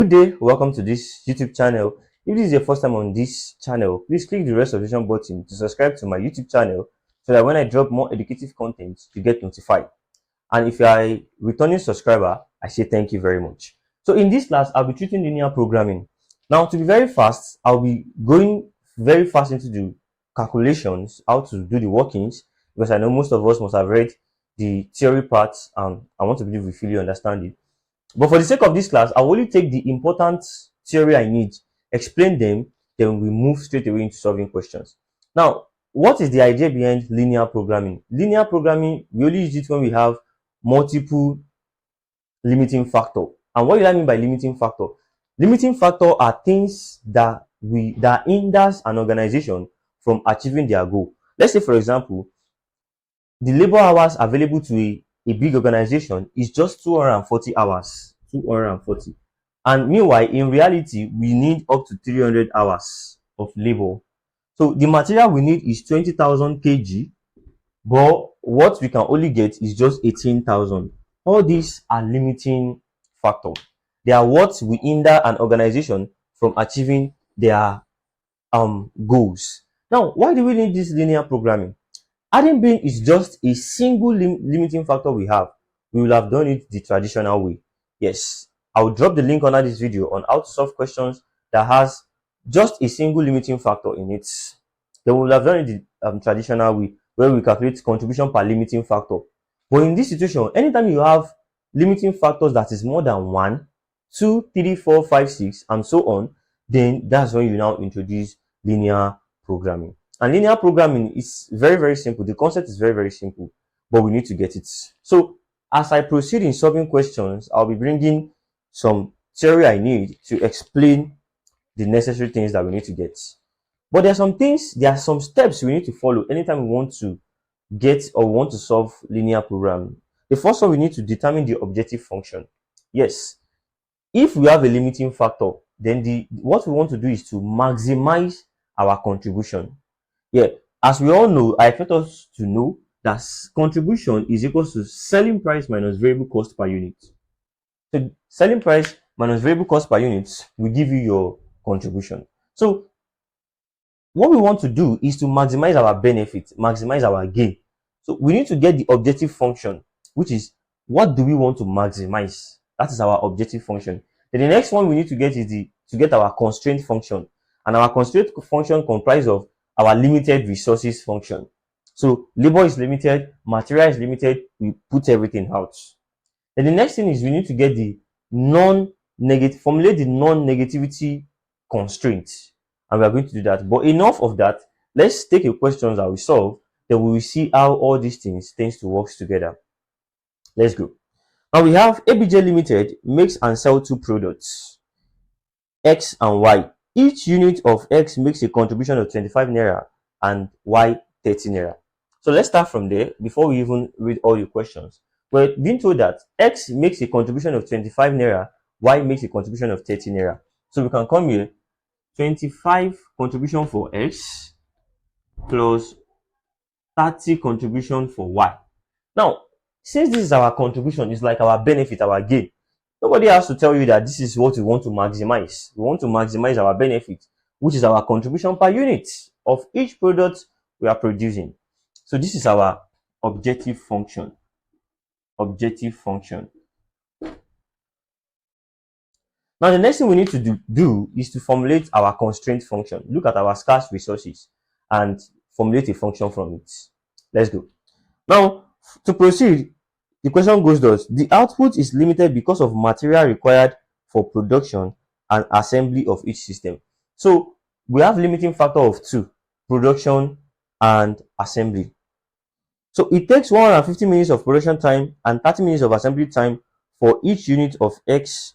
Good day, welcome to this YouTube channel. If this is your first time on this channel, please click the red subscription button to subscribe to my YouTube channel so that when I drop more educative content, you get notified. And if you are a returning subscriber, I say thank you very much. So in this class, I'll be treating linear programming. Now, to be very fast, I'll be going very fast into the calculations, how to do the workings, because I know most of us must have read the theory parts, and I want to believe we fully understand it. But for the sake of this class, I will only take the important theory I need, explain them, then we move straight away into solving questions. Now, what is the idea behind linear programming? Linear programming, we only use it when we have multiple limiting factor. And what do I mean by limiting factor? Limiting factor are things that hinders an organization from achieving their goal. Let's say, for example, the labor hours available to a big organization is just 240 hours. 240. And meanwhile, in reality, we need up to 300 hours of labor. So the material we need is 20,000 kg, but what we can only get is just 18,000. All these are limiting factors. They are what will hinder an organization from achieving their goals. Now, why do we need this linear programming? Adding bin is just a single limiting factor we have. We will have done it the traditional way. Yes, I will drop the link under this video on how to solve questions that has just a single limiting factor in it. Then we will have done it the traditional way, where we calculate contribution per limiting factor. But in this situation, anytime you have limiting factors that is more than 1, 2, 3, 4, 5, 6, and so on, then that's when you now introduce linear programming. And linear programming is very, very simple. The concept is very, very simple, but we need to get it. So as I proceed in solving questions, I'll be bringing some theory I need to explain the necessary things that we need to get. But there are some steps we need to follow anytime we want to get or want to solve linear programming. The first one, we need to determine the objective function. Yes, if we have a limiting factor, then what we want to do is to maximize our contribution. Yeah, as we all know, I expect us to know that contribution is equal to selling price minus variable cost per unit. So selling price minus variable cost per unit will give you your contribution. So what we want to do is to maximize our benefit, maximize our gain. So we need to get the objective function, which is what do we want to maximize? That is our objective function. Then the next one we need to get is to get our constraint function. And our constraint function comprises of our limited resources function. So labor is limited, material is limited, we put everything out. Then the next thing is we need to get the formulate the non-negativity constraint. And we are going to do that. But enough of that. Let's take a question that we solve. Then we will see how all these things tends to work together. Let's go. Now we have ABJ Limited makes and sell two products, X and Y. Each unit of X makes a contribution of 25 naira and Y 30 naira. So let's start from there before we even read all your questions. We're being told that X makes a contribution of 25 naira, Y makes a contribution of 30 naira. So we can come here, 25 contribution for X plus 30 contribution for Y. Now, since this is our contribution, it's like our benefit, our gain. Nobody has to tell you that this is what we want to maximize. We want to maximize our benefit, which is our contribution per unit of each product we are producing. So this is our objective function. Objective function. Now the next thing we need to do is to formulate our constraint function. Look at our scarce resources and formulate a function from it. Let's go. Now, to proceed, the question goes thus: the output is limited because of material required for production and assembly of each system. So we have limiting factor of 2, production and assembly. So it takes 150 minutes of production time and 30 minutes of assembly time for each unit of X,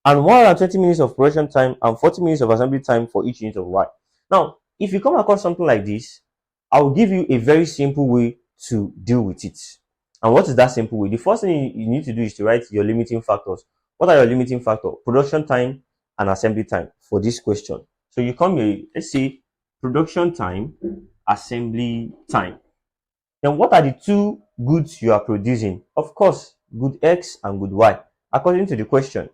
and 120 minutes of production time and 40 minutes of assembly time for each unit of Y. Now, if you come across something like this, I will give you a very simple way to deal with it. And what is that simple way? The first thing you need to do is to write your limiting factors. What are your limiting factors? Production time and assembly time for this question. So you come here, let's say production time, assembly time. Then what are the two goods you are producing? Of course, good X and good Y, according to the question.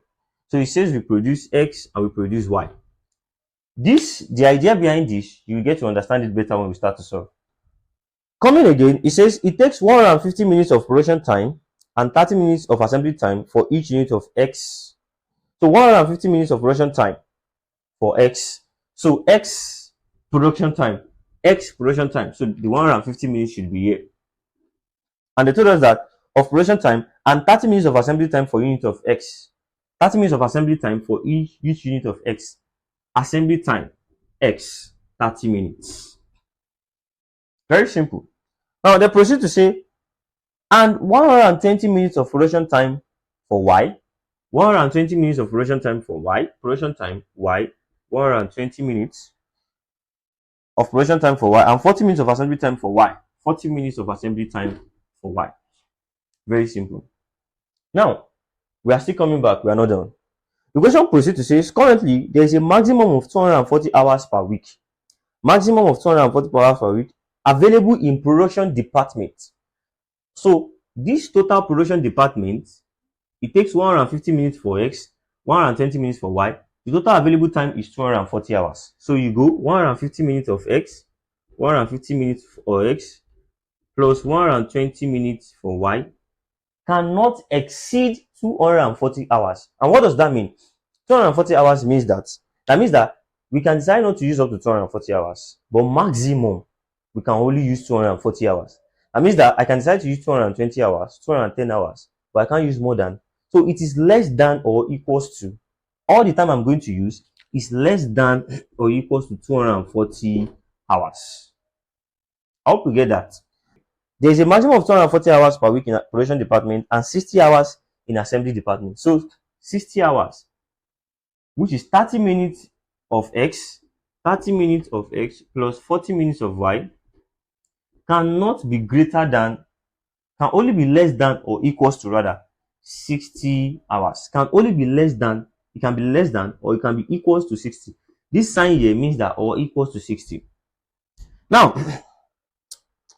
So it says we produce X and we produce Y. The idea behind this, you get to understand it better when we start to solve. Coming again, it says it takes 150 minutes of production time and 30 minutes of assembly time for each unit of X. So 150 minutes of production time for X. So X production time. X production time. So the 150 minutes should be here. And they told us that of production time and 30 minutes of assembly time for unit of X. 30 minutes of assembly time for each unit of X. Assembly time X 30 minutes. Very simple. Now they proceed to say, and 120 minutes of production time for Y. 120 minutes of production time for Y. Production time Y. 120 minutes of production time for Y and 40 minutes of assembly time for Y. 40 minutes of assembly time for Y. Very simple. Now, we are still coming back. We are not done. The question proceeds to say, currently, there is a maximum of 240 hours per week. Maximum of 240 hours per week available in production department. So, this total production department, it takes 150 minutes for X, 120 minutes for Y. The total available time is 240 hours. So, you go 150 minutes of X, 150 minutes for X, plus 120 minutes for Y, cannot exceed 240 hours. And what does that mean? 240 hours means that we can decide not to use up to 240 hours, but maximum we can only use 240 hours. That means that I can decide to use 220 hours, 210 hours, but I can't use more than. So it is less than or equals to. All the time I'm going to use is less than or equals to 240 hours. I hope you get that. There is a maximum of 240 hours per week in production department and 60 hours in assembly department. So 60 hours, which is 30 minutes of X, 30 minutes of X plus 40 minutes of Y, cannot be greater than, can only be less than or equals to rather 60 hours. Can only be less than, it can be less than or it can be equals to 60. This sign here means that or equals to 60. Now,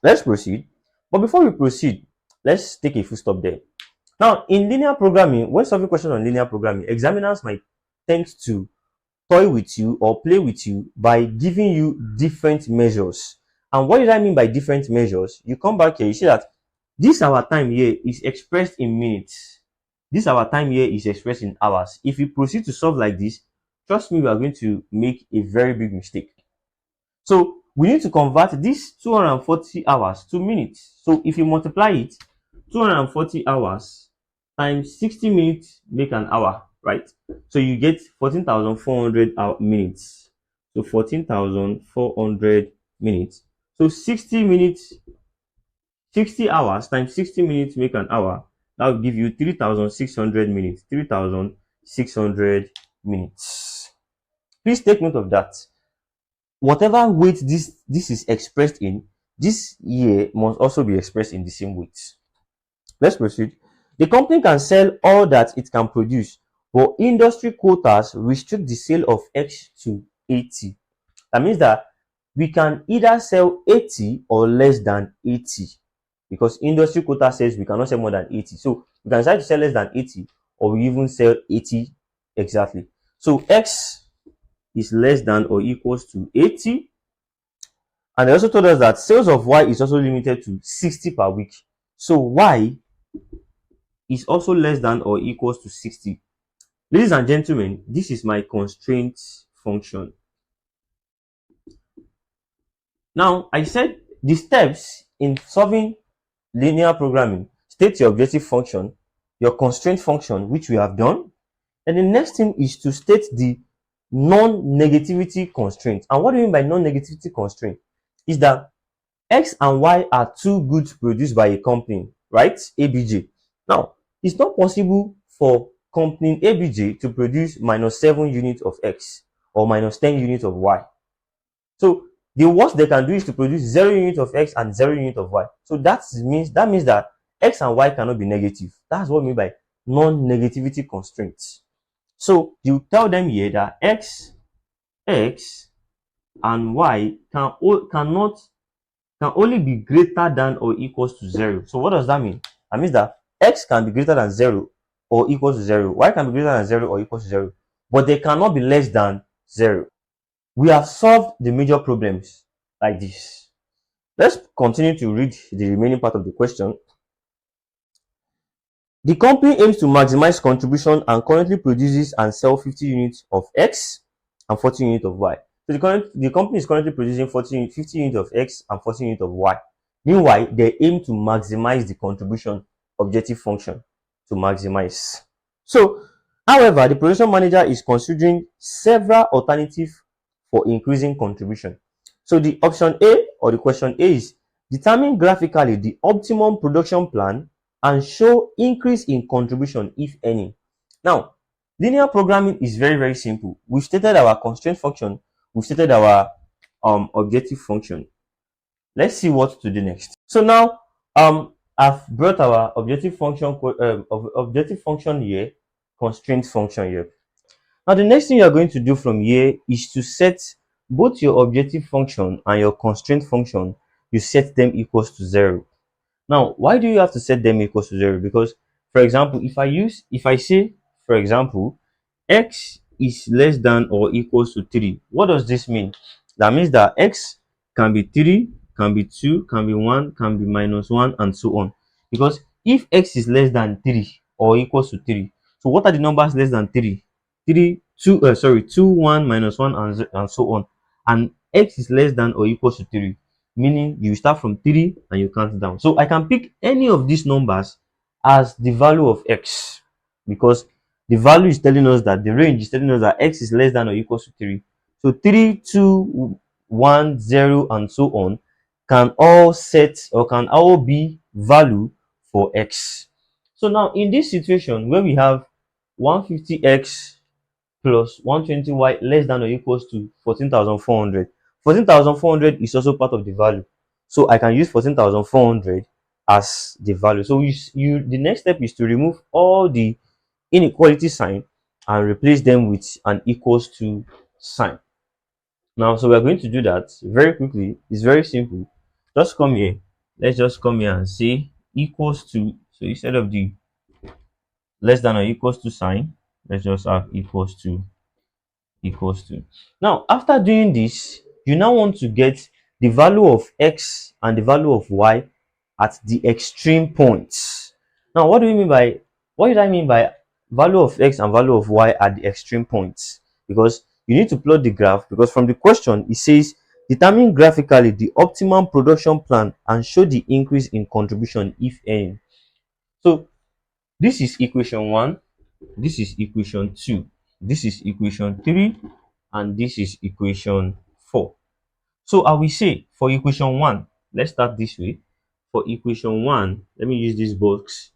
let's proceed. But before we proceed, let's take a full stop there. Now, in linear programming, when solving questions on linear programming, examiners might tend to toy with you or play with you by giving you different measures. And what did I mean by different measures? You come back here, you see that this our time here is expressed in minutes. This our time here is expressed in hours. If you proceed to solve like this, trust me, we are going to make a very big mistake. So we need to convert this 240 hours to minutes. So if you multiply it, 240 hours times 60 minutes make an hour, right? So you get 14,400 minutes. So 14,400 minutes. So 60 minutes, 60 hours times 60 minutes make an hour. That will give you 3,600 minutes. 3,600 minutes. Please take note of that. Whatever weight this is expressed in, this year must also be expressed in the same weight. Let's proceed. The company can sell all that it can produce, but industry quotas restrict the sale of X to 80. That means that we can either sell 80 or less than 80, because industry quota says we cannot sell more than 80. So we can decide to sell less than 80, or we even sell 80 exactly. So X is less than or equals to 80. And they also told us that sales of Y is also limited to 60 per week. So Y is also less than or equals to 60. Ladies and gentlemen, this is my constraint function. Now, I said the steps in solving linear programming: state your objective function, your constraint function, which we have done. And the next thing is to state the non-negativity constraint. And what do you mean by non-negativity constraint? Is that X and Y are two goods produced by a company, right? ABJ. Now, it's not possible for company ABJ to produce -7 units of X or -10 units of Y. So the worst they can do is to produce 0 units of X and 0 units of Y. So that means that X and Y cannot be negative. That's what I mean by non-negativity constraints. So you tell them here that X and Y can only be greater than or equals to 0. So what does that mean? That means that X can be greater than 0 or equal to 0. Y can be greater than 0 or equal to 0, but they cannot be less than 0. We have solved the major problems like this. Let's continue to read the remaining part of the question. The company aims to maximize contribution and currently produces and sells 50 units of X and 40 units of Y. So the company is currently producing 50 units of X and 40 units of Y. Meanwhile, they aim to maximize the contribution objective function to maximize. So, however, the production manager is considering several alternatives for increasing contribution. So the option A or the question A is determine graphically the optimum production plan and show increase in contribution if any. Now, linear programming is very, very simple. We've stated our constraint function, we've stated our objective function. Let's see what to do next. So now I've brought our objective function here, constraint function here. Now the next thing you are going to do from here is to set both your objective function and your constraint function. You set them equals to 0. Now, why do you have to set them equals to 0? Because, for example, if I say, for example, x is less than or equals to 3, what does this mean? That means that x can be 3, can be 2, can be 1, can be minus 1, and so on. Because if x is less than 3 or equals to 3, so what are the numbers less than 3? 3, 2, 2, 1, minus 1, and so on. And x is less than or equals to 3, meaning you start from 3 and you count down. So I can pick any of these numbers as the value of x, because the value is telling us that the range is telling us that x is less than or equals to 3. So 3, 2, 1, 0, and so on can all set or can all be value for x. So now in this situation where we have 150x plus 120y less than or equals to 14,400. 14,400 is also part of the value. So I can use 14,400 as the value. So the next step is to remove all the inequality sign and replace them with an equals to sign. Now, so we're going to do that very quickly. It's very simple. Just come here. Let's just come here and say equals to. So instead of the less than or equals to sign, let's just have equals to. Now, after doing this, you now want to get the value of x and the value of y at the extreme points. Now, what did I mean by value of x and value of y at the extreme points? Because you need to plot the graph, because from the question it says determine graphically the optimum production plan and show the increase in contribution if any. So this is equation 1, this is equation 2, this is equation 3, and this is equation 4. So I will say for equation 1, let's start this way. For equation 1, let me use this box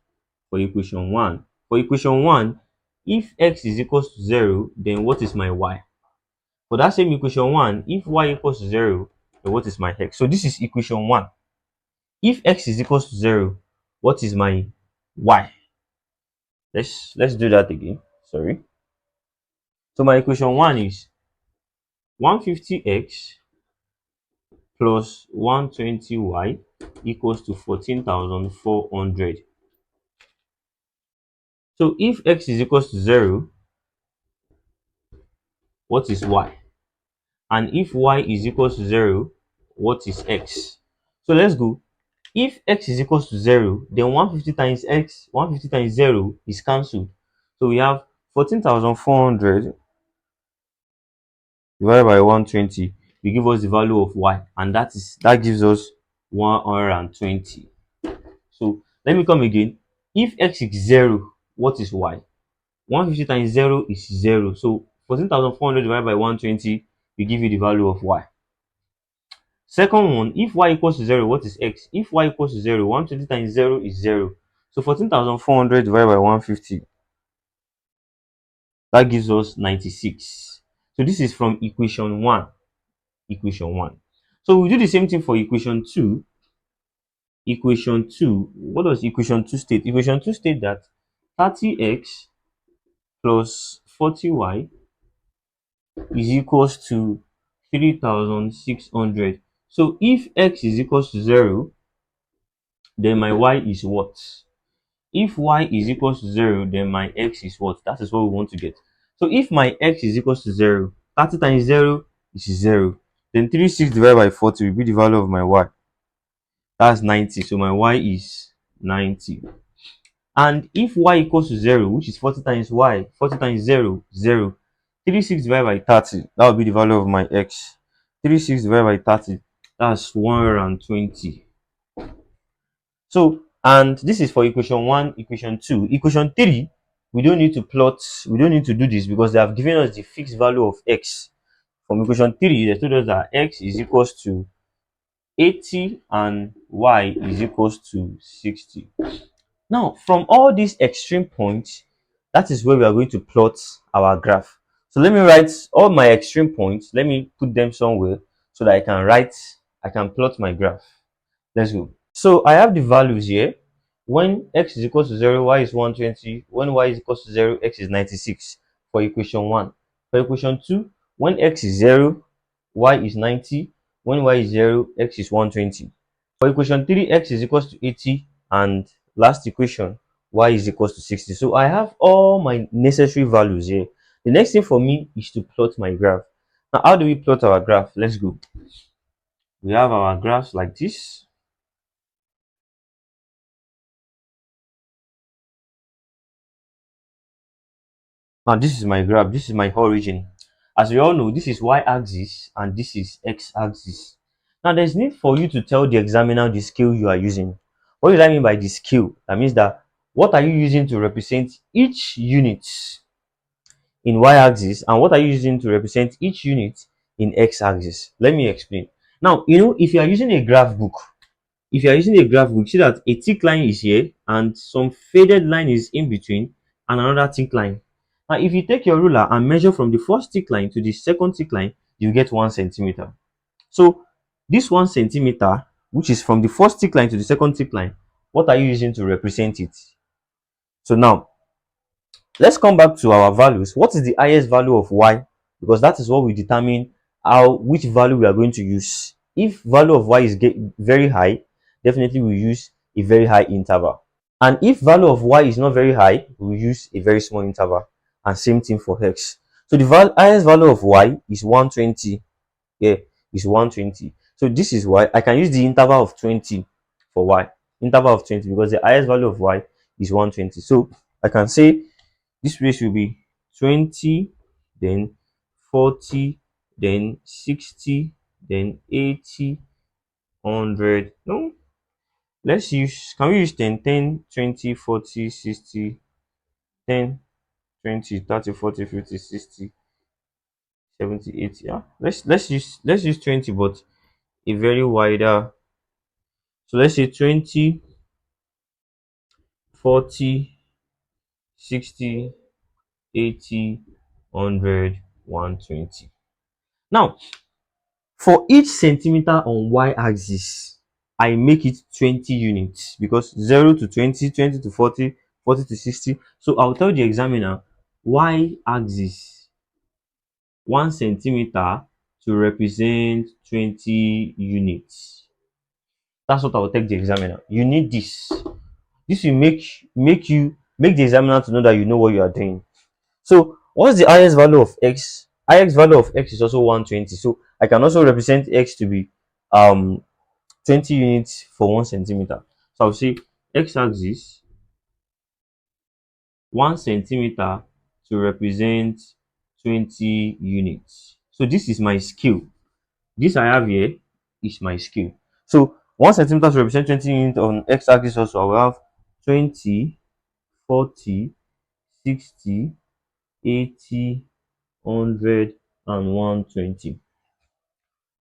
for equation 1. For equation 1, if x is equals to 0, then what is my y? For that same equation 1, if y equals to 0, then what is my x? So this is equation 1. If x is equals to 0, what is my y? Let's do that again. Sorry. So my equation 1 is 150x plus 120y equals to 14,400. So if x is equals to 0, what is y? And if y is equals to 0, what is x? So let's go. If x is equals to 0, then 150 times x, 150 times 0 is cancelled. So we have 14,400 divided by 120 will give us the value of y, and that gives us 120. So let me come again. If x is 0, what is y? 150 times 0 is 0. So 14,400 divided by 120 will give you the value of y. Second one, if y equals to 0, what is x? If y equals to 0, 120 times 0 is 0. So 14,400 divided by 150, that gives us 96. So this is from equation 1. Equation 1. So we do the same thing for equation 2. Equation 2, what does equation 2 state? Equation 2 state that 30x plus 40y is equals to 3,600. So if x is equals to 0, then my y is what? If y is equals to 0, then my x is what? That is what we want to get. So if my x is equals to 0, 30 times 0 is 0. Then 36 divided by 40 will be the value of my y. That's 90. So my y is 90. And if y equals to 0, which is 40 times y, 40 times 0, 0. 36 divided by 30, that will be the value of my x. 36 divided by 30, that's 120. So, and this is for equation 1, equation 2. Equation 3, we don't need to plot, we don't need to do this because they have given us the fixed value of x. From equation 3, they told us that x is equals to 80 and y is equals to 60. Now, from all these extreme points, that is where we are going to plot our graph. So let me write all my extreme points. Let me put them somewhere so that I can plot my graph. Let's go. So I have the values here. When x is equal to 0, y is 120. When y is equal to 0, x is 96 for equation 1. For equation 2, when x is 0, y is 90. When y is 0, x is 120. For equation 3, x is equals to 80. And last equation, y is equals to 60. So I have all my necessary values here. The next thing for me is to plot my graph. Now, how do we plot our graph? Let's go. We have our graphs like this. Now this is my graph, this is my origin. As we all know, this is y-axis and this is x-axis. Now there's need for you to tell the examiner the scale you are using. What do I mean by the scale? That means that what are you using to represent each unit in y-axis and what are you using to represent each unit in x-axis? Let me explain. Now, if you are using a graph book, see that a thick line is here and some faded line is in between and another thick line. Now, if you take your ruler and measure from the first thick line to the second thick line, you get 1 centimeter. So, this 1 centimeter, which is from the first thick line to the second thick line, what are you using to represent it? So now, let's come back to our values. What is the highest value of y? Because that is what we determine which value we are going to use. If value of y is very high, definitely we use a very high interval. And if value of y is not very high, we use a very small interval. And same thing for x. So the highest value of y is 120. Yeah, is 120. So this is why I can use the interval of 20 for y. Interval of 20 because the highest value of y is 120. So I can say this ratio will be 20, then 40, then 60, then 80, 100. No, let's use, can we use 10, 10, 20, 40, 60, 10, 20, 30, 40, 50, 60, 70, 80. Yeah, let's use 20, but a very wider. So let's say 20, 40, 60, 80, 100, 120. Now, for each centimeter on y-axis, I make it 20 units because 0 to 20, 20 to 40, 40 to 60. So I'll tell the examiner y-axis 1 centimeter to represent 20 units. That's what I'll take the examiner. You need this. This will make the examiner to know that you know what you are doing. So what's the highest value of x? Highest value of x is also 120. So I can also represent x to be 20 units for 1 centimeter. So I'll say x-axis 1 centimeter to represent 20 units. So this is my scale. This I have here is my scale. So 1 centimeter to represent 20 units on x-axis also I will have 20, 40, 60, 80, 100, and 120.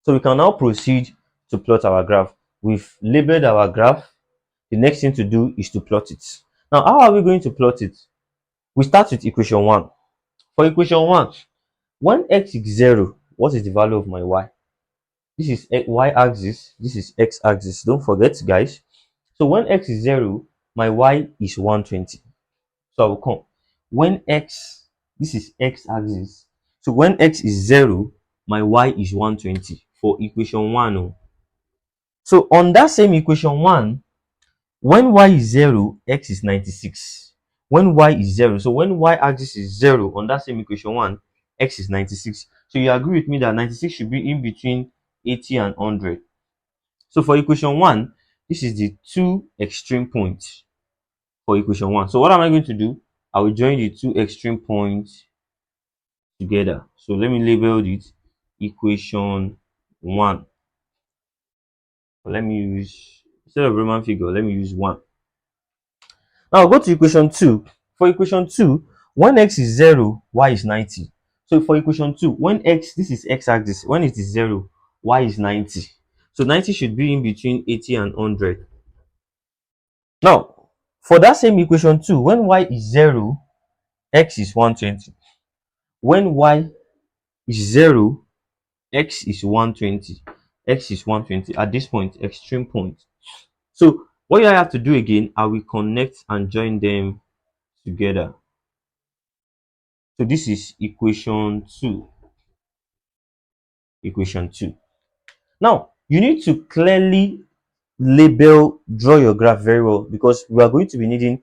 So we can now proceed to plot our graph. We've labeled our graph. The next thing to do is to plot it. Now, how are we going to plot it? We start with equation 1. For equation 1, when x is 0, what is the value of my y? This is y-axis, this is x-axis. Don't forget, guys. So when x is 0, my y is 120. So I will come. When x, this is x-axis. So when x is 0, my y is 120 for equation 1. Oh. So on that same equation 1, When y is 0, x is 96. When y is 0, so when y-axis is 0 on that same equation 1, x is 96. So you agree with me that 96 should be in between 80 and 100. So for equation 1, this is the two extreme points for equation 1. So what am I going to do? I will join the two extreme points together. So let me label it equation 1. Let me use, instead of Roman figure, let me use 1. Now go to equation 2. For equation 2, when x is 0, y is 90. So for equation 2, when x, this is x-axis, when it is 0, y is 90. So 90 should be in between 80 and 100. Now, for that same equation 2, when y is 0, x is 120. When y is 0, x is 120. X is 120 at this point, extreme point. So what I have to do again, I will connect and join them together. So this is equation 2. Equation 2. Now, you need to clearly label, draw your graph very well, because we are going to be needing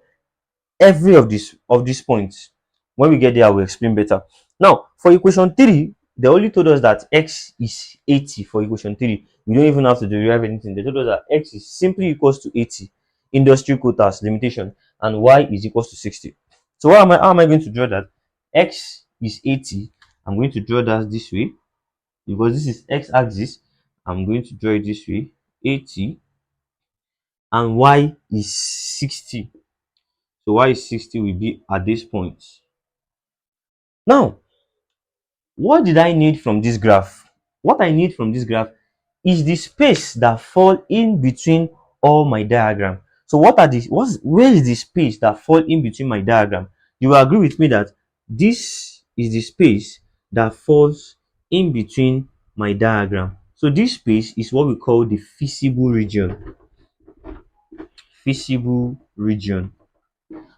every of these points. When we get there, I will explain better. Now, for equation 3, they only told us that x is 80 for equation 3. We don't even have to derive anything. They told us that x is simply equals to 80, industry quotas limitation, and y is equals to 60. So how am I going to draw that? X is 80. I'm going to draw that this way, because this is x-axis. I'm going to draw it this way, 80, and y is 60. So y is 60 will be at this point. Now, what did I need from this graph? What I need from this graph is the space that fall in between all my diagram. So where is the space that fall in between my diagram? You will agree with me that this is the space that falls in between my diagram. So this space is what we call the feasible region. Feasible region.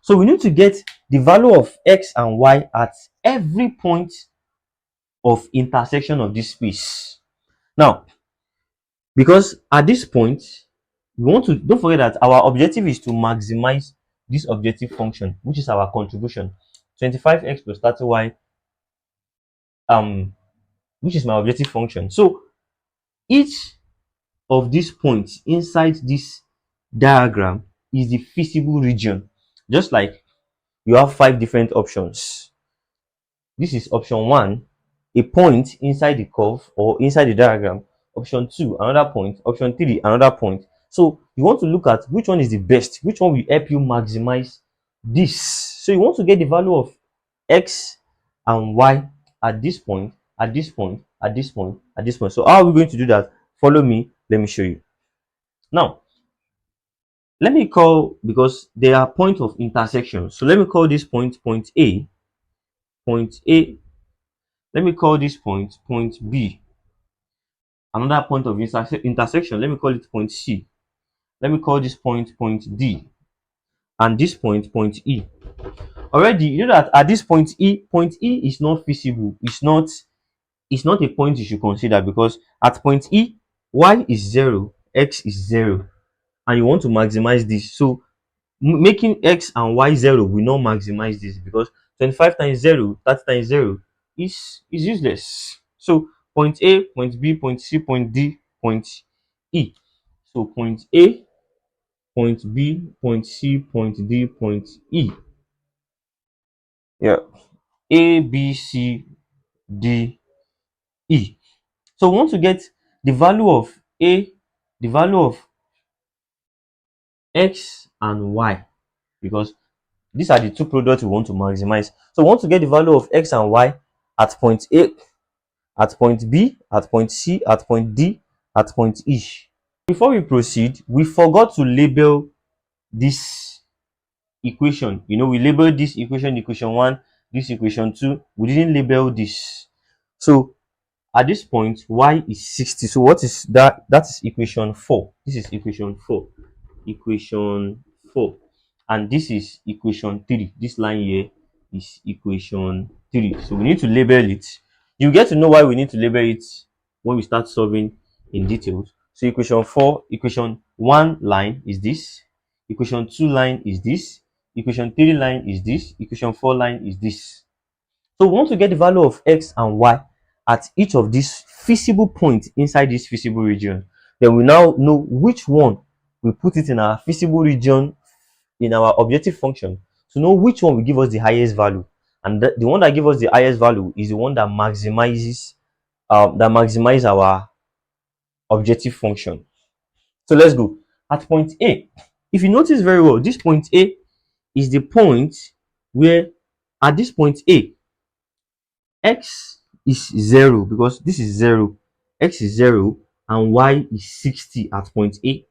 So we need to get the value of x and y at every point of intersection of this space. Now, because at this point, we want to, don't forget that our objective is to maximize this objective function, which is our contribution, 25x plus 30y, which is my objective function. So each of these points inside this diagram is the feasible region. Just like you have 5 different options. This is option 1, a point inside the curve or inside the diagram. Option 2, another point. Option 3, another point. So you want to look at which one is the best, which one will help you maximize this. So you want to get the value of x and y at this point, at this point, at this point, at this point. So how are we going to do that? Follow me, let me show you. Now, let me call, because they are points of intersection. So let me call this point point A, point A. Let me call this point point B. Another point of intersection, let me call it point C. Let me call this point point D. And this point E. Already, you know that at this point E is not feasible. It's not a point you should consider, because at point E, y is 0, x is 0, and you want to maximize this. So making x and y 0 will not maximize this, because 25 times 0, 30 times 0 is useless. So point A, point B, point C, point D, point E. So point A, point B, point C, point D, point E. Yeah. A, B, C, D, E. So we want to get the value of A, the value of X and Y, because these are the two products we want to maximize. So we want to get the value of X and Y at point A, at point B, at point C, at point D, at point E. Before we proceed, we forgot to label this equation. You know, we labeled this equation, equation 1, this equation 2. We didn't label this. So at this point, y is 60. So what is that? That is equation 4. This is equation 4. Equation 4. And this is equation 3. This line here is equation 3. So we need to label it. You get to know why we need to label it when we start solving in details. So equation 4, equation 1 line is this. equation 2 line is this, equation 3 line is this, equation 4 line is this. So we want to get the value of x and y at each of these feasible points inside this feasible region. Then we now know which one we put it in our feasible region in our objective function to know which one will give us the highest value. And the one that gives us the highest value is the one that maximizes our objective function. So let's go. At point A, if you notice very well, this point A is the point where at this point A, x is 0 because this is 0, x is 0, and y is 60 at point A,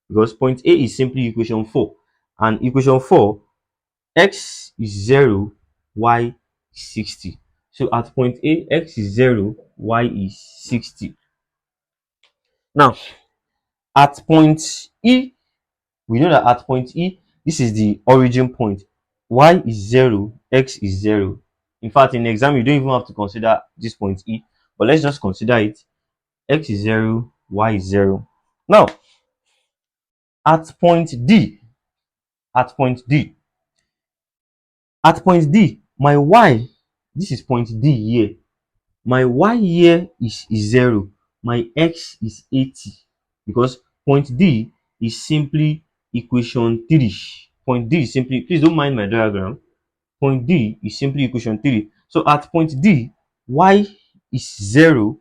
because point A is simply equation 4, and equation 4, x is 0, y is 60. So at point A, x is 0, y is 60. Now, at point E, we know that at point E, this is the origin point. Y is 0, x is 0. In fact, in the exam, you don't even have to consider this point E, but let's just consider it. X is 0, y is 0. Now, at point D, at point D, at point D, my y, this is point D here. My y here is 0. My x is 80 because point D is simply equation 3. Point D is simply, please don't mind my diagram. Point D is simply equation 3. So at point D, y is 0,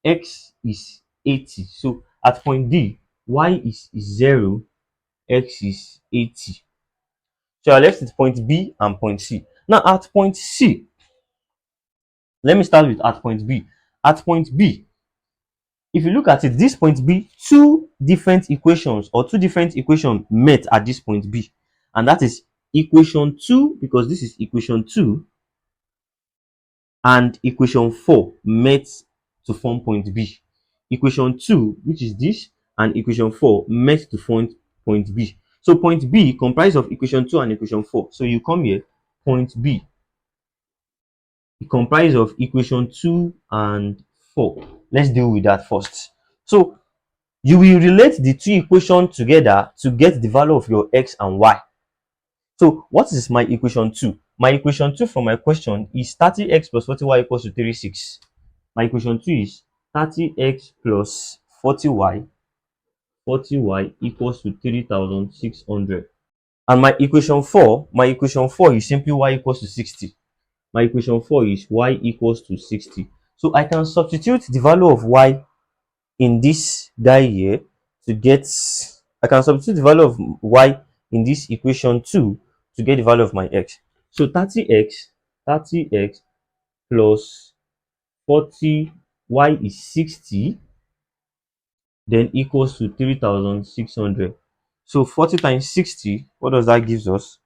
x is 80. So at point D, y is 0, x is 80. So I left with point B and point C. Now at point C, let me start with at point B. At point B, if you look at it, this point B, two different equations met at this point B. And that is equation 2, because this is equation 2, and equation 4 met to form point B. Equation 2, which is this, and equation 4 met to form point B. So point B comprised of equation 2 and equation 4. So you come here, point B, it comprises of equation 2 and 4. Let's deal with that first. So you will relate the two equations together to get the value of your x and y. So what is my equation 2? My equation 2 from my question is 30x plus 40y equals to 36. My equation 2 is 30x plus 40y equals to 3600. And my equation 4 is simply y equals to 60. My equation 4 is y equals to 60. So I can substitute the value of y in this guy here to get, I can substitute the value of y in this equation 2 to get the value of my x. So 30x plus 40, y is 60, then equals to 3600. So 40 times 60, what does that give us?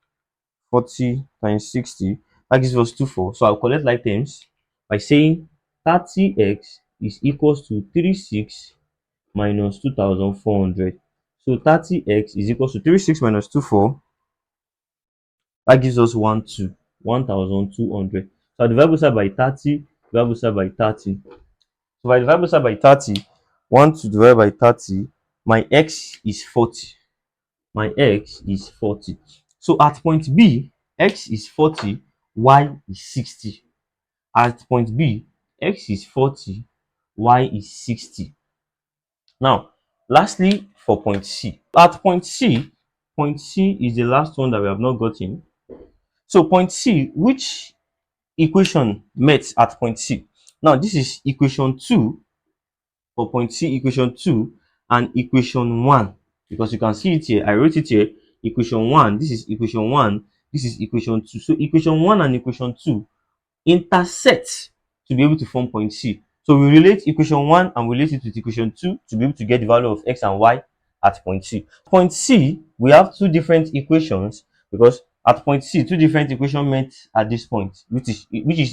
40 times 60, that gives us 24. So I'll collect like terms by saying 30x is equals to 36 minus 2400. So 30x is equals to 36 minus 24. That gives us 1200. So I divide both side by 30, divide both side by 30. So if I divide both side by 30, 1 to divide by 30, my x is 40. My x is 40. So at point B, x is 40, y is 60. At point B, x is 40, y is 60. Now, lastly, for point C. At point C is the last one that we have not gotten. So point C, which equation met at point C? Now, this is equation 2 for point C, equation 2 and equation 1. Because you can see it here, I wrote it here, equation 1, this is equation 1, this is equation 2. So equation 1 and equation 2 intersect to be able to form point C. So we relate equation 1 and relate it with equation 2 to be able to get the value of x and y at point C. Point C, we have two different equations because at point C, two different equations met at this point, which is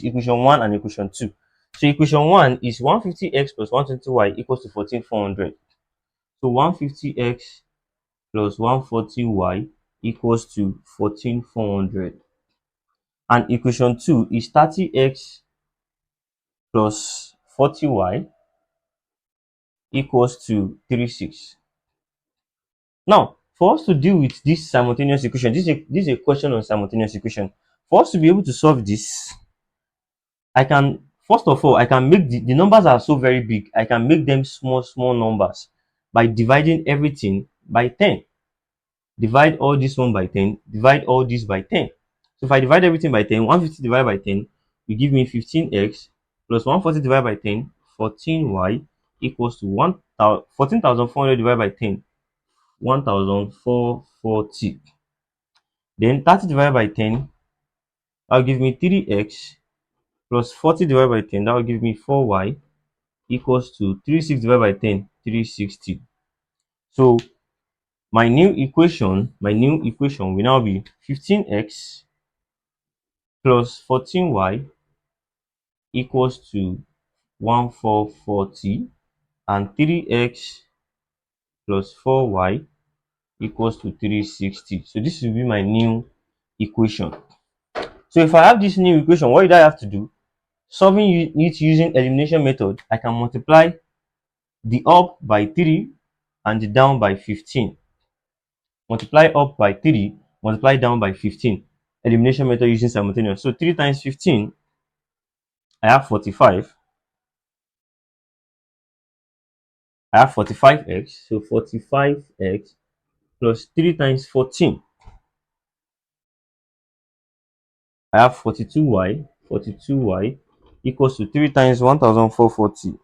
equation 1 and equation 2. So equation 1 is 150x plus 120y equals to 14400. So 150x plus 140y equals to 14400. And equation 2 is 30x plus 40y equals to 36. Now, For us to deal with this simultaneous equation, this is a question on simultaneous equation. For us to be able to solve this, I can, first of all, I can make the numbers are so very big, I can make them small numbers by dividing everything by 10. Divide all this one by 10, divide all this by 10. So if I divide everything by 10, 150 divided by 10 will give me 15x plus 140 divided by 10, 14y equals to 14,400 divided by 10, 1,440. Then 30 divided by 10, that will give me 3x plus 40 divided by 10, that will give me 4y equals to 36 divided by 10, 360. So my new equation will now be 15x plus 14y equals to 1440, and 3x plus 4y equals to 360. So this will be my new equation. So if I have this new equation, what did I have to do? Solving it using elimination method, I can multiply the up by 3 and the down by 15. Multiply up by 3, multiply down by 15. Elimination method using simultaneous. So 3 times 15, I have 45. I have 45x. So 45x plus 3 times 14. I have 42y. 42y equals to 3 times 1,440.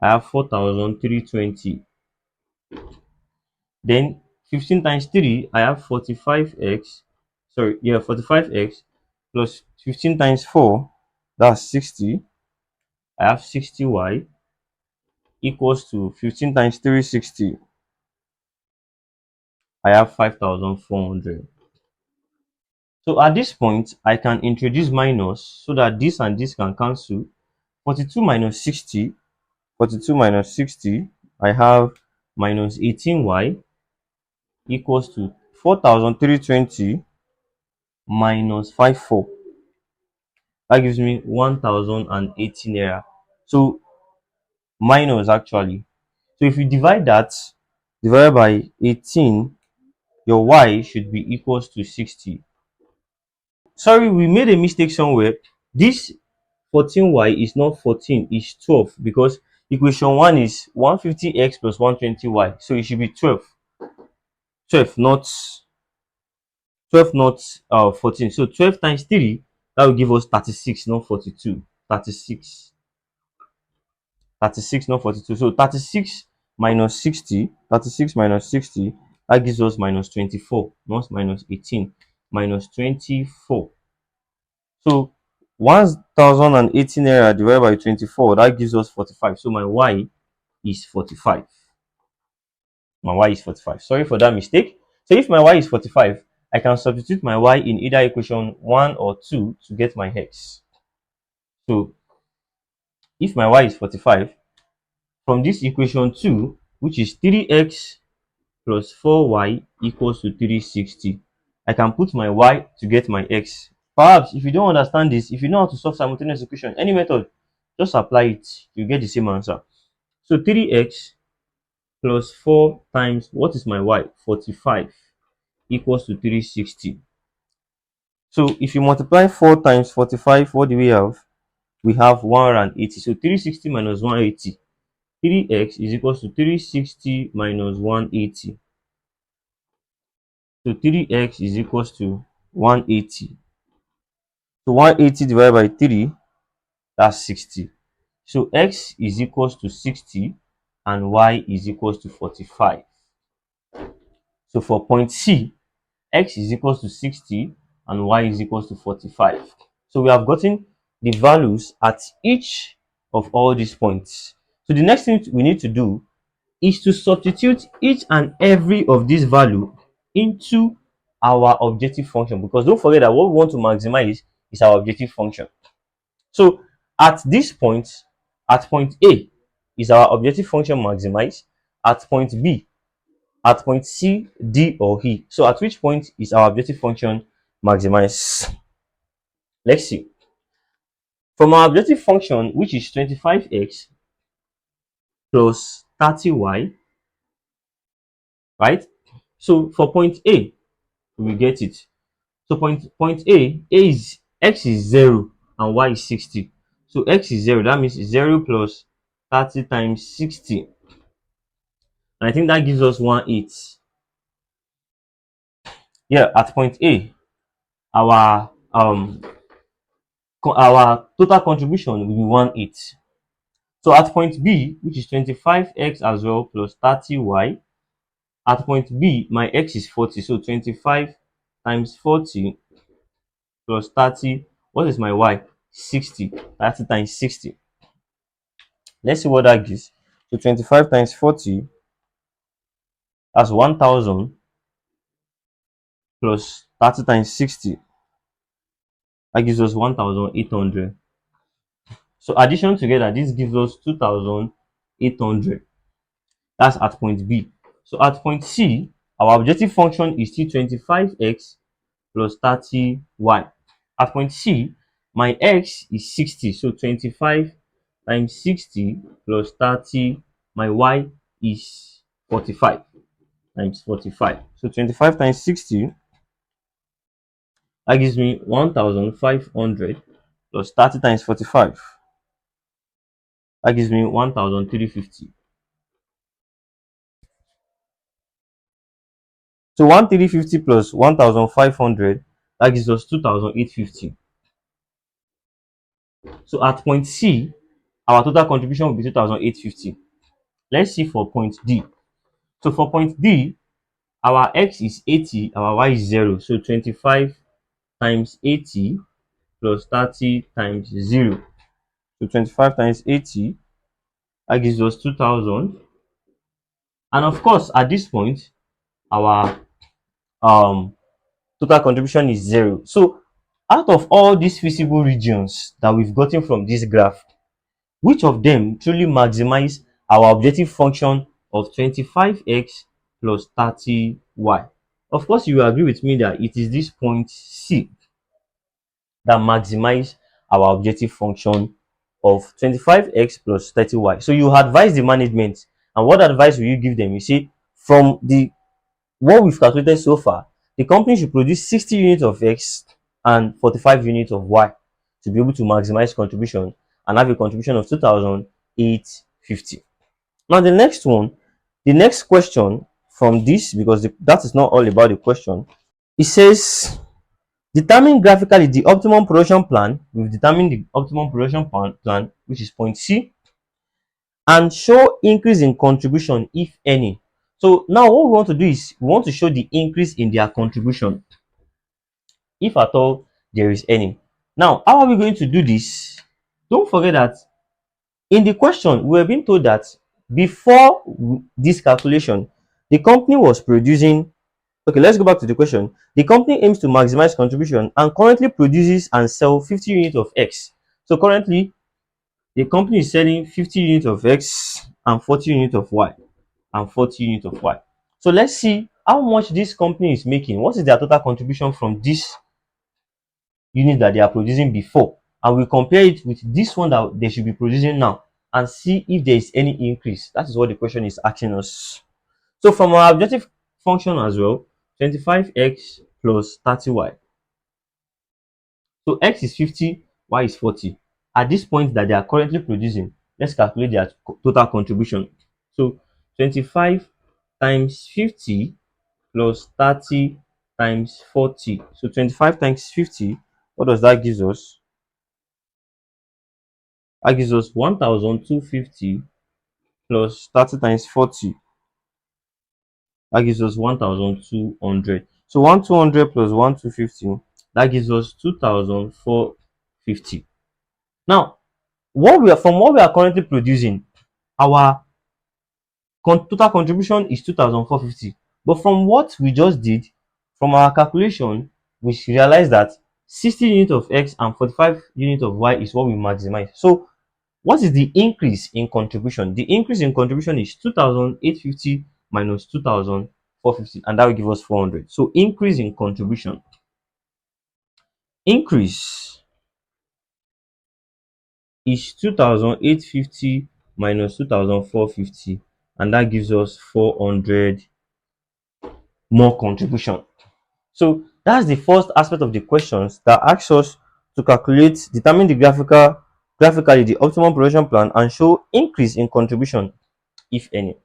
I have 4,320. Then 15 times 3, I have 45x. Sorry, yeah, 45x plus 15 times 4, that's 60. I have 60y equals to 15 times 360. I have 5,400. So at this point, I can introduce minus so that this and this can cancel. 42 minus 60, 42 minus 60, I have minus 18y equals to 4,320 minus 54. That gives me 1,018 naira. So minus actually. So if you divide that, divided by 18, your y should be equals to 60. Sorry, we made a mistake somewhere. This 14y is not 14, it's 12, because equation 1 is 150x plus 120y. So it should be 12. 12, not 12, not 14. So 12 times 3, that will give us 36, not 42. 36. 36, not 42. So 36 minus 60, 36 minus 60, that gives us minus 24, not minus 18, minus 24. So 1,018 naira divided by 24, that gives us 45. So my y is 45. My y is 45. Sorry for that mistake. So if my y is 45, I can substitute my y in either equation 1 or 2 to get my x. So if my y is 45, from this equation 2, which is 3x plus 4y equals to 360, I can put my y to get my x. Perhaps if you don't understand this, if you know how to solve simultaneous equation, any method, just apply it, you get the same answer. So 3x plus 4 times, what is my y? 45 equals to 360. So if you multiply 4 times 45, what do we have? We have 180. So 360 minus 180. 3x is equals to 360 minus 180. So 3x is equals to 180. So 180 divided by 3, that's 60. So x is equals to 60 and y is equals to 45. So for point C, x is equals to 60 and y is equals to 45. So we have gotten the values at each of all these points. So the next thing we need to do is to substitute each and every of these value into our objective function, because don't forget that what we want to maximize is our objective function. So at this point, at point A is our objective function maximized, at point B, at point C, D, or E. So at which point is our objective function maximized? Let's see. From our objective function, which is 25x plus 30y, right? So for point A, we get it. So point A is x is 0 and y is 60. So x is 0, that means 0 plus 30 times 60. And I think that gives us 1/8. Yeah, at point A, our total contribution will be 1/8. So at point B, which is 25x as well plus 30y, at point B, my x is 40. So 25 times 40 plus 30. What is my y? 60. 30 times 60. Let's see what that gives. So 25 times 40, that's 1000 plus 30 times 60. That gives us 1800. So addition together, this gives us 2800. That's at point B. So at point C, our objective function is still 25x plus 30y. At point C, my x is 60. So 25 times 60 plus 30, my y is 45 times 45. So 25 times 60, that gives me 1500 plus 30 times 45. That gives me 1350. So 1350 plus 1500, that gives us 2850. So at point C, our total contribution will be 2850. Let's see for point D. So for point D, our x is 80, our y is 0. So 25 times 80 plus 30 times 0. So 25 times 80, that gives us 2000. And of course, at this point, our um total contribution is 0. So out of all these feasible regions that we've gotten from this graph, which of them truly maximize our objective function of 25x plus 30y? Of course, you will agree with me that it is this point C that maximize our objective function of 25x plus 30y. So you advise the management, and what advice will you give them? You see, from the what we've calculated so far, the company should produce 60 units of X and 45 units of Y to be able to maximize contribution and have a contribution of 2,850. Now, the next question from this, because that is not all about the question, it says, determine graphically the optimum production plan. We've determined the optimum production plan, which is point C, and show increase in contribution, if any. So now what we want to do is we want to show the increase in their contribution, if at all there is any. Now, how are we going to do this? Don't forget that in the question, we were being told that before this calculation, the company was producing. Okay, let's go back to the question. The company aims to maximize contribution and currently produces and sell 50 units of X. So currently, the company is selling 50 units of X and 40 units of Y and 40 units of Y. So let's see how much this company is making. What is their total contribution from this unit that they are producing before? And we compare it with this one that they should be producing now and see if there is any increase. That is what the question is asking us. So from our objective function as well, 25x plus 30y. So x is 50, y is 40. At this point that they are currently producing, let's calculate their total contribution. So 25 times 50 plus 30 times 40. So 25 times 50, what does that give us? That gives us 1250 plus 30 times 40. That gives us 1200. So 1200 plus 1250, that gives us 2450. Now, what we are currently producing, our total contribution is 2450. But from what we just did, from our calculation, we realize that 60 units of X and 45 units of Y is what we maximize. So what is the increase in contribution? The increase in contribution is 2850 minus 2450, and that will give us 400. So increase in contribution. Increase is 2850 minus 2450, and that gives us 400 more contribution. So that's the first aspect of the questions that asks us to calculate, determine the graphically the optimum production plan and show increase in contribution, if any.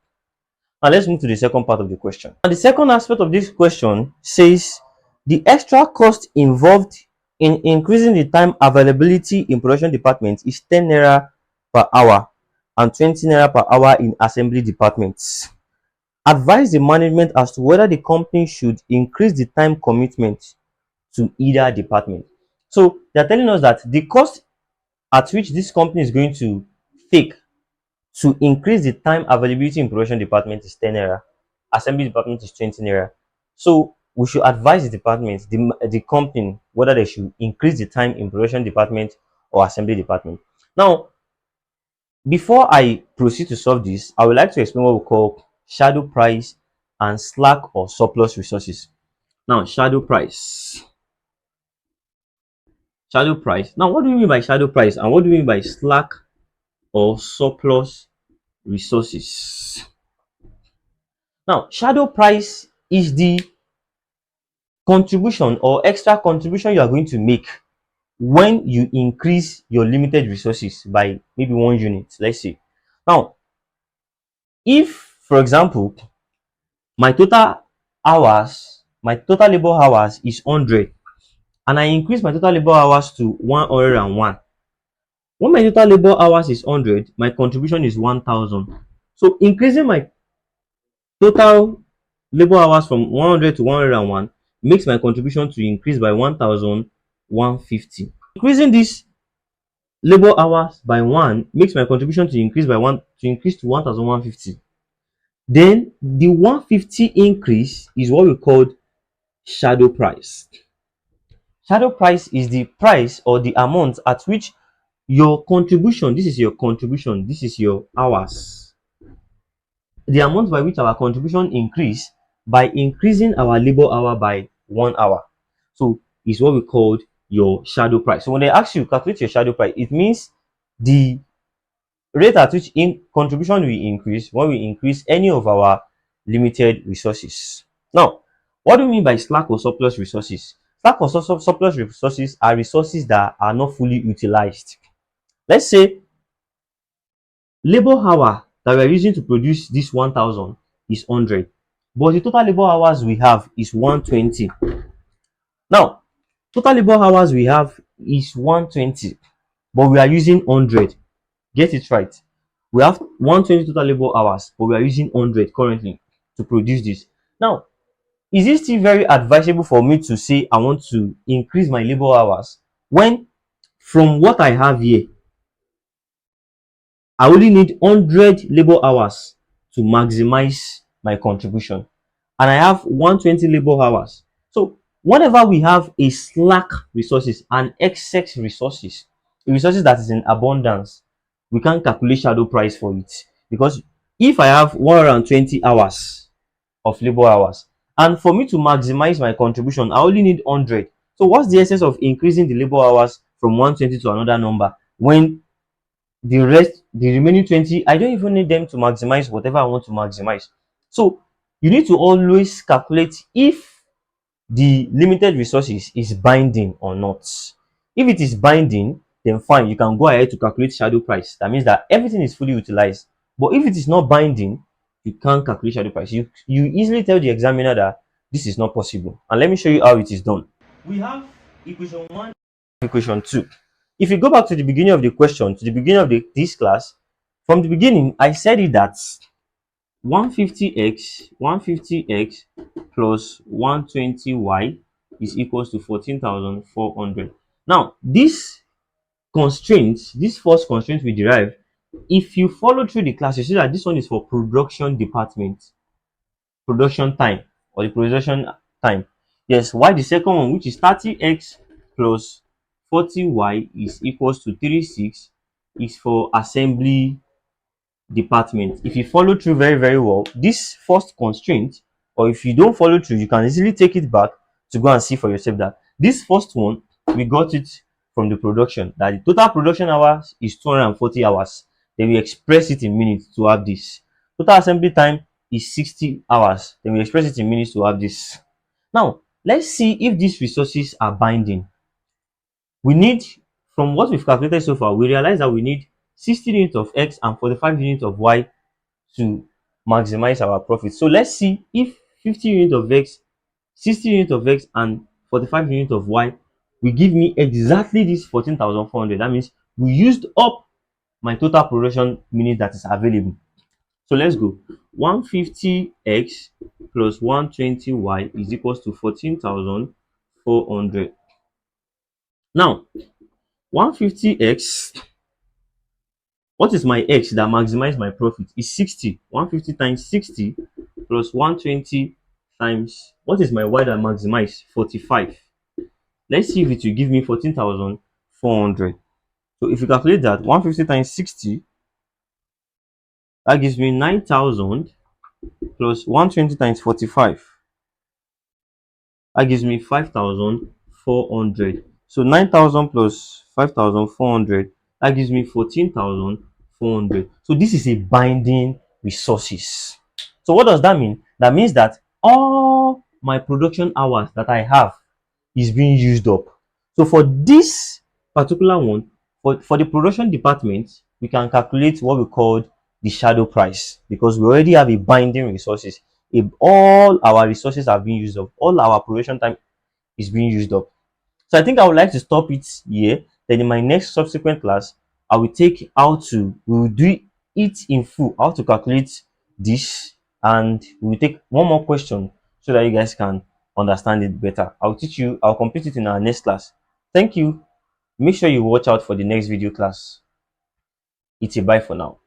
Now let's move to the second part of the question. And the second aspect of this question says the extra cost involved in increasing the time availability in production department is 10 naira per hour and 20 naira per hour in assembly departments. Advise the management as to whether the company should increase the time commitment to either department. So they're telling us that the cost at which this company is going to take to increase the time availability in production department is 10 naira, assembly department is 20 naira. So we should advise the department, the company, whether they should increase the time in production department or assembly department. Now, before I proceed to solve this, I would like to explain what we call shadow price and slack or surplus resources. Now, shadow price. Shadow price. Now, what do we mean by shadow price and what do we mean by slack or surplus resources? Now, shadow price is the contribution or extra contribution you are going to make when you increase your limited resources by maybe 1 unit, let's say. Now, if, for example, my total my total labor hours is 100 and I increase my total labor hours to 101. When my total labor hours is 100, my contribution is 1000. So increasing my total labor hours from 100 to 101 makes my contribution to increase by 1150. Increasing this labor hours by 1 makes my contribution to increase by 1 to increase to 1150. Then the 150 increase is what we call shadow price. Shadow price is the price or the amount at which your contribution, this is your contribution, this is your hours, the amount by which our contribution increase by increasing our labor hour by 1 hour. So is what we called your shadow price. So when they ask you calculate your shadow price, it means the rate at which in contribution will increase when we increase any of our limited resources. Now, what do we mean by slack or surplus resources? Slack or surplus resources are resources that are not fully utilized. Let's say labor hour that we are using to produce this 1000 is 100, but the total labor hours we have is 120. Now, total labor hours we have is 120, but we are using 100. Get it right. We have 120 total labor hours, but we are using 100 currently to produce this. Now, is it still very advisable for me to say I want to increase my labor hours when from what I have here, I only need 100 labor hours to maximize my contribution, and I have 120 labor hours. So whenever we have a slack resources and excess resources, resources that is in abundance, we can calculate shadow price for it, because if I have 120 hours of labor hours and for me to maximize my contribution, I only need 100. So what's the essence of increasing the labor hours from 120 to another number when the remaining 20, I don't even need them to maximize whatever I want to maximize? So you need to always calculate if the limited resources is binding or not. If it is binding, then fine, you can go ahead to calculate shadow price. That means that everything is fully utilized. But if it is not binding, you can't calculate shadow price. You easily tell the examiner that this is not possible. And let me show you how it is done. We have equation 1, equation 2. If you go back to the beginning of the question, to the beginning of this class, from the beginning, I said it that 150x plus 120y is equals to 14,400. Now, this constraint, this first constraint we derive, if you follow through the class, you see that this one is for production department, production time, or the production time. Yes, why the second one, which is 30x plus 40y is equals to 36, is for assembly department. If you follow through very well, this first constraint, or if you don't follow through, you can easily take it back to go and see for yourself that this first one, we got it from the production, that the total production hours is 240 hours. Then we express it in minutes to have this. Total assembly time is 60 hours. Then we express it in minutes to have this. Now, let's see if these resources are binding. We need, from what we've calculated so far, we realize that we need 60 units of X and 45 units of Y to maximize our profit. So let's see if 50 units of X, 60 units of X, and 45 units of Y will give me exactly this 14,400. That means we used up my total production minute that is available. So let's go. 150x plus 120y is equals to 14,400. Now, 150x, what is my x that maximize my profit? Is 60. 150 times 60 plus 120 times, what is my y that maximize? 45. Let's see if it will give me 14,400. So if you calculate that, 150 times 60, that gives me 9,000 plus 120 times 45. That gives me 5,400. So 9,000 plus 5,400, that gives me 14,400. So this is a binding resources. So what does that mean? That means that all my production hours that I have is being used up. So for this particular one, for the production department, we can calculate what we call the shadow price, because we already have a binding resources. If all our resources are being used up, all our production time is being used up. So I think I would like to stop it here. Then in my next subsequent class, I will take how to, we will do it in full, how to calculate this, and we will take one more question so that you guys can understand it better. I'll teach you, I'll complete it in our next class. Thank you. Make sure you watch out for the next video class. It's a bye for now.